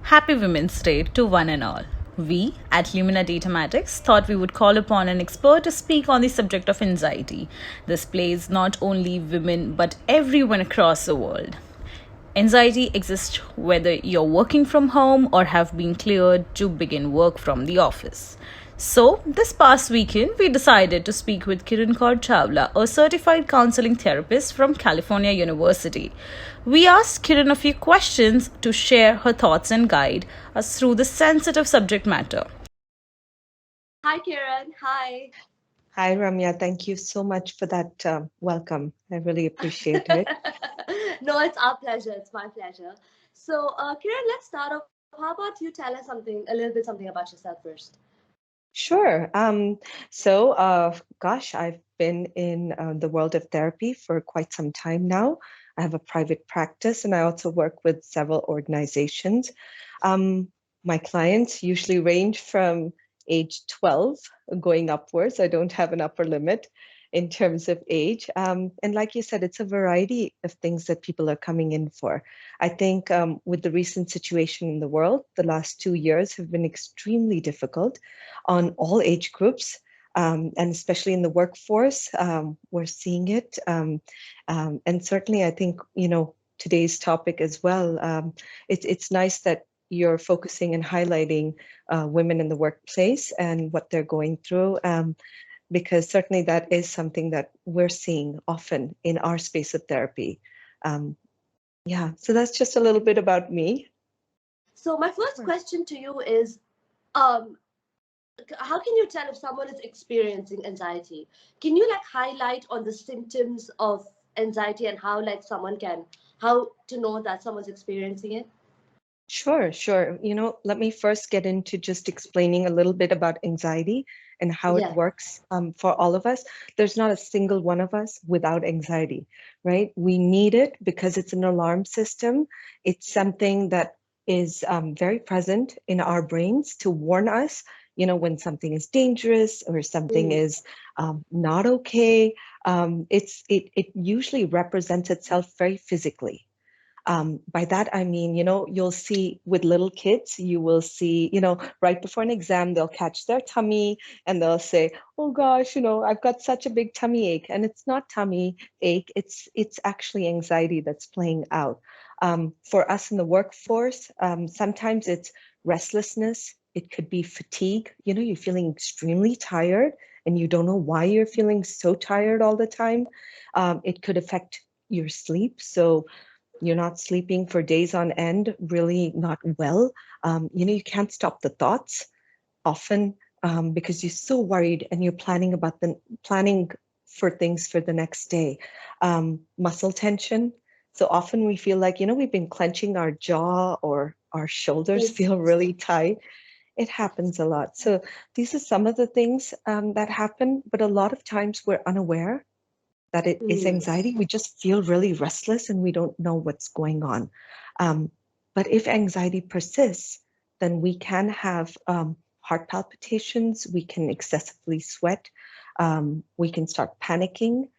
Happy Women's Day to one and all. We at Lumina Datamatics thought we would call upon an expert to speak on the subject of anxiety. This plays not only women but everyone across the world. Anxiety exists whether you're working from home or have been cleared to begin work from the office. So, this past weekend, we decided to speak with Kiran Kaur Chawla, a certified counseling therapist from California University. We asked Kiran a few questions to share her thoughts and guide us through the sensitive subject matter. Hi, Kiran. Hi. Hi, Ramya. Thank you so much for that welcome. I really appreciate it. No, it's our pleasure. It's my pleasure. So, Kiran, let's start off. How about you tell us a little bit something about yourself first? Sure. Gosh, I've been in the world of therapy for quite some time now. I have a private practice and I also work with several organizations. Um, my clients usually range from age 12 going upwards. I don't have an upper limit in terms of age. And like you said, it's a variety of things that people are coming in for. I think with the recent situation in the world, the last 2 years have been extremely difficult on all age groups. And especially in the workforce, we're seeing it. And certainly, I think, today's topic as well, it's nice that you're focusing and highlighting women in the workplace and what they're going through, because certainly that is something that we're seeing often in our space of therapy. Yeah, so that's just a little bit about me. So, my first question to you is, um, how can you tell if someone is experiencing anxiety? Can you highlight on the symptoms of anxiety and how to know that someone's experiencing it? Sure, sure. Let me first get into just explaining a little bit about anxiety and how it Yeah. works for all of us. There's not a single one of us without anxiety, right? We need it because it's an alarm system. It's something that is very present in our brains to warn us, when something is dangerous or something Mm. is not okay. It usually represents itself very physically. By that, I mean, you'll see with little kids, you will see, right before an exam, they'll catch their tummy and they'll say, oh gosh, I've got such a big tummy ache. And it's not tummy ache, it's actually anxiety that's playing out. For us in the workforce, sometimes it's restlessness. It could be fatigue. You're feeling extremely tired and you don't know why you're feeling so tired all the time. It could affect your sleep. So you're not sleeping for days on end, really not well. You can't stop the thoughts often because you're so worried and you're planning for things for the next day. Muscle tension. So often we feel like, we've been clenching our jaw or our shoulders Yes. feel really tight. It happens a lot. So these are some of the things that happen, but a lot of times we're unaware that it is Mm. anxiety. We just feel really restless and we don't know what's going on. Um, but if anxiety persists, then we can have heart palpitations, we can excessively sweat, we can start panicking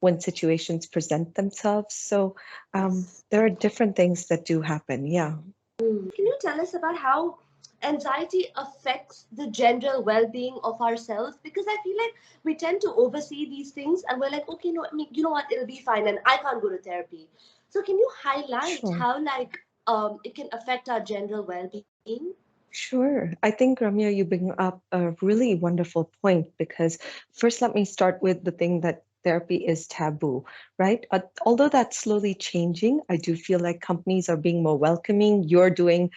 when situations present themselves. So there are different things that do happen. Yeah. Can you tell us about how anxiety affects the general well-being of ourselves? Because I feel like we tend to oversee these things, and we're like, okay, no, I mean, you know what, it'll be fine, and I can't go to therapy. So, can you highlight Sure. how it can affect our general well-being? Sure. I think, Ramya, you bring up a really wonderful point because first, let me start with the thing that therapy is taboo, right? Although that's slowly changing, I do feel like companies are being more welcoming. You're doing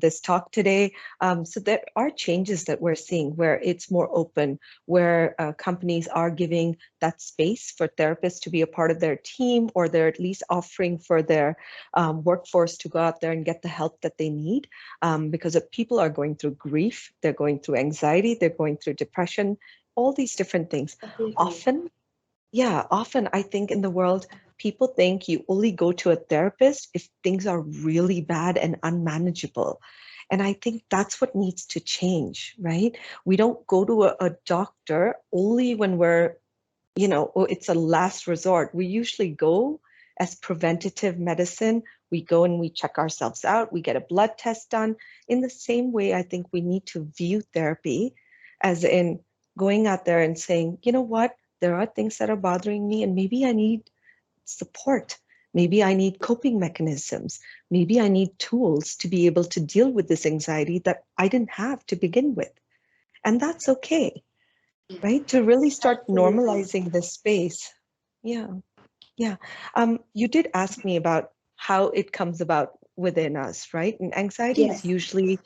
this talk today. So there are changes that we're seeing where it's more open, where companies are giving that space for therapists to be a part of their team, or they're at least offering for their workforce to go out there and get the help that they need because people are going through grief, they're going through anxiety, they're going through depression, all these different things. Definitely. Often I think in the world, people think you only go to a therapist if things are really bad and unmanageable. And I think that's what needs to change, right? We don't go to a doctor only when it's a last resort. We usually go as preventative medicine We go and we check ourselves out, we get a blood test done. In the same way, I think we need to view therapy as in going out there and saying, you know what, there are things that are bothering me, and maybe I need support. Maybe I need coping mechanisms. Maybe I need tools to be able to deal with this anxiety that I didn't have to begin with. And that's okay, right? To really start Absolutely. normalizing this space. Yeah, yeah. You did ask me about how it comes about within us, right? And anxiety is Yes.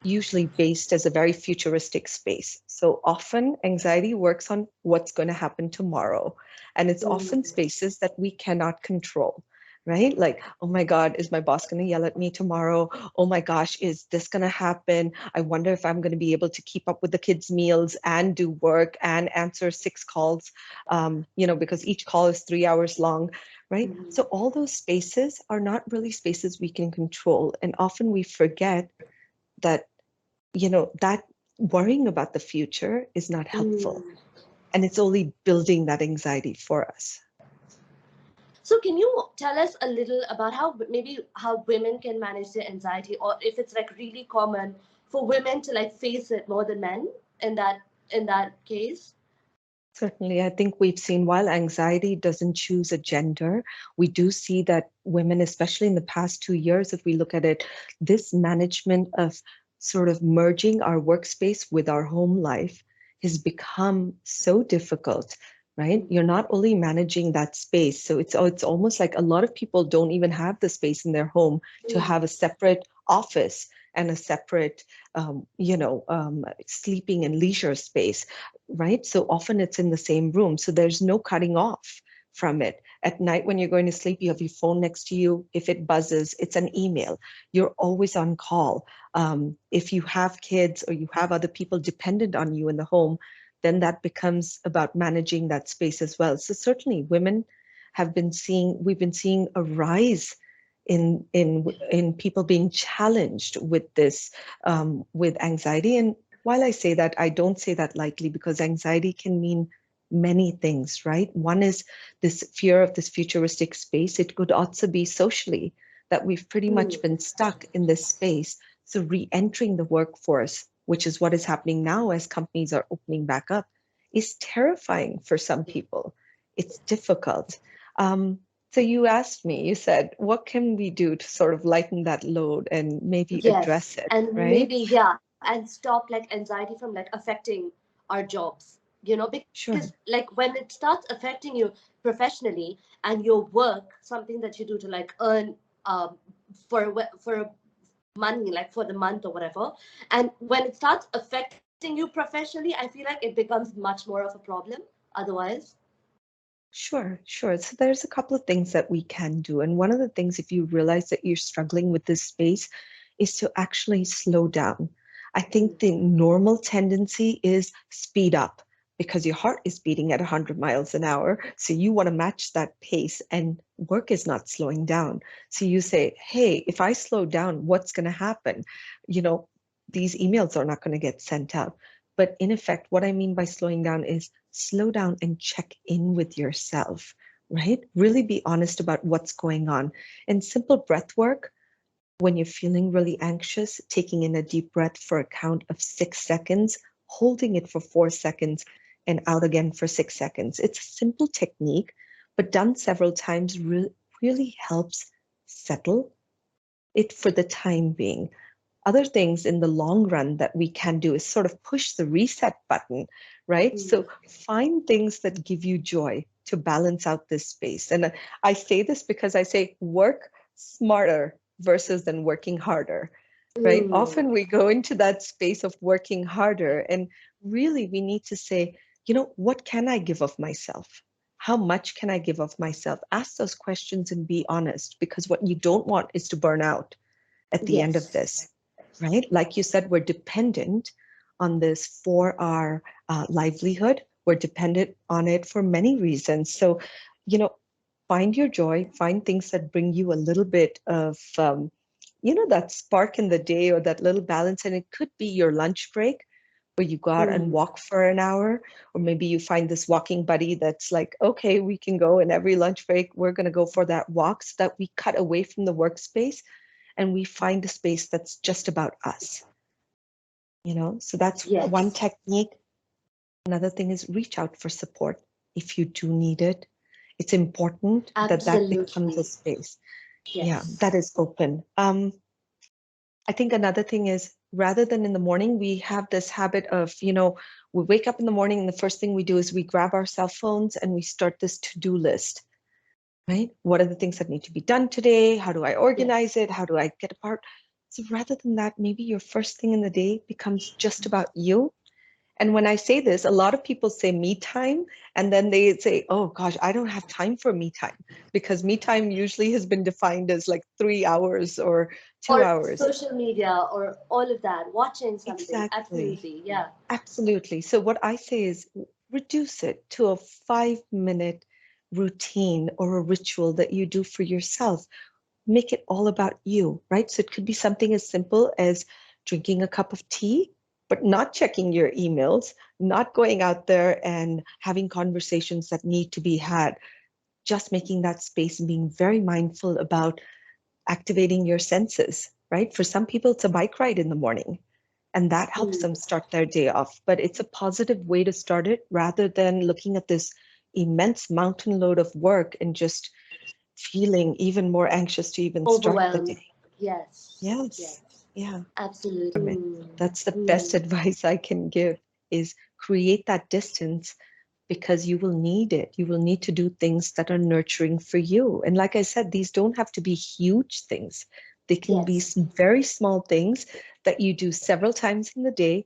usually based as a very futuristic space. So often anxiety works on what's going to happen tomorrow. And it's often Mm. spaces that we cannot control, right? Like, oh my God, is my boss going to yell at me tomorrow? Oh my gosh, is this going to happen? I wonder if I'm going to be able to keep up with the kids' meals and do work and answer 6 calls, because each call is 3 hours long, right? Mhm. So all those spaces are not really spaces we can control. And often we forget that that worrying about the future is not helpful. Mm. And it's only building that anxiety for us. So can you tell us a little about how women can manage their anxiety, or if it's like really common for women to like face it more than men in that case? Certainly, I think we've seen while anxiety doesn't choose a gender, we do see that women, especially in the past 2 years, if we look at it, this management of sort of merging our workspace with our home life has become so difficult, right? You're not only managing that space, so it's almost like a lot of people don't even have the space in their home to Mm. have a separate office and a separate, sleeping and leisure space, right? So often it's in the same room. So there's no cutting off from it. At night, when you're going to sleep, you have your phone next to you. If it buzzes, it's an email. You're always on call. If you have kids or you have other people dependent on you in the home, then that becomes about managing that space as well. So certainly women we've been seeing a rise in people being challenged with this, with anxiety. And while I say that, I don't say that lightly, because anxiety can mean many things, right? One is this fear of this futuristic space. It could also be socially that we've pretty much been stuck in this space. So re-entering the workforce, which is what is happening now as companies are opening back up, is terrifying for some people. It's difficult. So you asked me, you said, what can we do to sort of lighten that load and maybe Yes, address it, and right? maybe, yeah, and stop like anxiety from like affecting our jobs, because Sure. like when it starts affecting you professionally and your work, something that you do to like earn for money, like for the month or whatever, and when it starts affecting you professionally, I feel like it becomes much more of a problem otherwise. Sure, sure. So there's a couple of things that we can do. And one of the things, if you realize that you're struggling with this space, is to actually slow down. I think the normal tendency is speed up because your heart is beating at 100 miles an hour. So you want to match that pace, and work is not slowing down. So you say, hey, if I slow down, what's going to happen? You know, these emails are not going to get sent out. But in effect, what I mean by slowing down is slow down and check in with yourself, right? Really be honest about what's going on. And simple breath work, when you're feeling really anxious, taking in a deep breath for a count of 6 seconds, holding it for 4 seconds, and out again for 6 seconds. It's a simple technique, but done several times really helps settle it for the time being. Other things in the long run that we can do is sort of push the reset button, right? So find things that give you joy to balance out this space. And I say this because I say work smarter versus than working harder, right? Mm. Often we go into that space of working harder, and really we need to say, what can I give of myself? How much can I give of myself? Ask those questions and be honest, because what you don't want is to burn out at the end of Yes. this, right? Like you said, we're dependent on this for our livelihood. We're dependent on it for many reasons. So, find your joy, find things that bring you a little bit of, that spark in the day or that little balance. And it could be your lunch break, or you go out and walk for an hour, or maybe you find this walking buddy that's like, okay, we can go, and every lunch break, we're going to go for that walk, so that we cut away from the workspace and we find a space that's just about us. So that's one technique. Another thing is reach out for support if you do need it. It's important that becomes a space. Yeah, that is open. I think another thing is, rather than in the morning, we have this habit of, we wake up in the morning and the first thing we do is we grab our cell phones and we start this to-do list, right? What are the things that need to be done today? How do I organize it? How do I get apart? So rather than that, maybe your first thing in the day becomes just about you. And when I say this, a lot of people say me time, and then they say, oh gosh, I don't have time for me time, because me time usually has been defined as like 3 hours or 2 hours. Social media or all of that, watching something. Exactly. Absolutely. Yeah. Absolutely. So what I say is reduce it to a 5-minute routine or a ritual that you do for yourself. Make it all about you, right? So it could be something as simple as drinking a cup of tea, but not checking your emails, not going out there and having conversations that need to be had, just making that space and being very mindful about activating your senses, right? For some people, it's a bike ride in the morning, and that helps them start their day off. But it's a positive way to start it, rather than looking at this immense mountain load of work and just feeling even more anxious to even start the day. Yes. Yeah. Absolutely. That's the best advice I can give, is create that distance, because you will need it. You will need to do things that are nurturing for you. And like I said, these don't have to be huge things. They can be very small things that you do several times in the day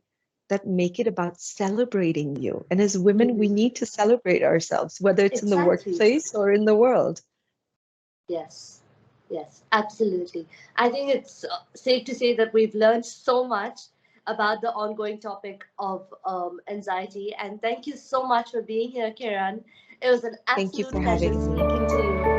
that make it about celebrating you. And as women, we need to celebrate ourselves, whether it's in the workplace or in the world. Yes, absolutely. I think it's safe to say that we've learned so much about the ongoing topic of anxiety. And thank you so much for being here, Kiran. It was an Thank you absolute for pleasure having me. speaking to you.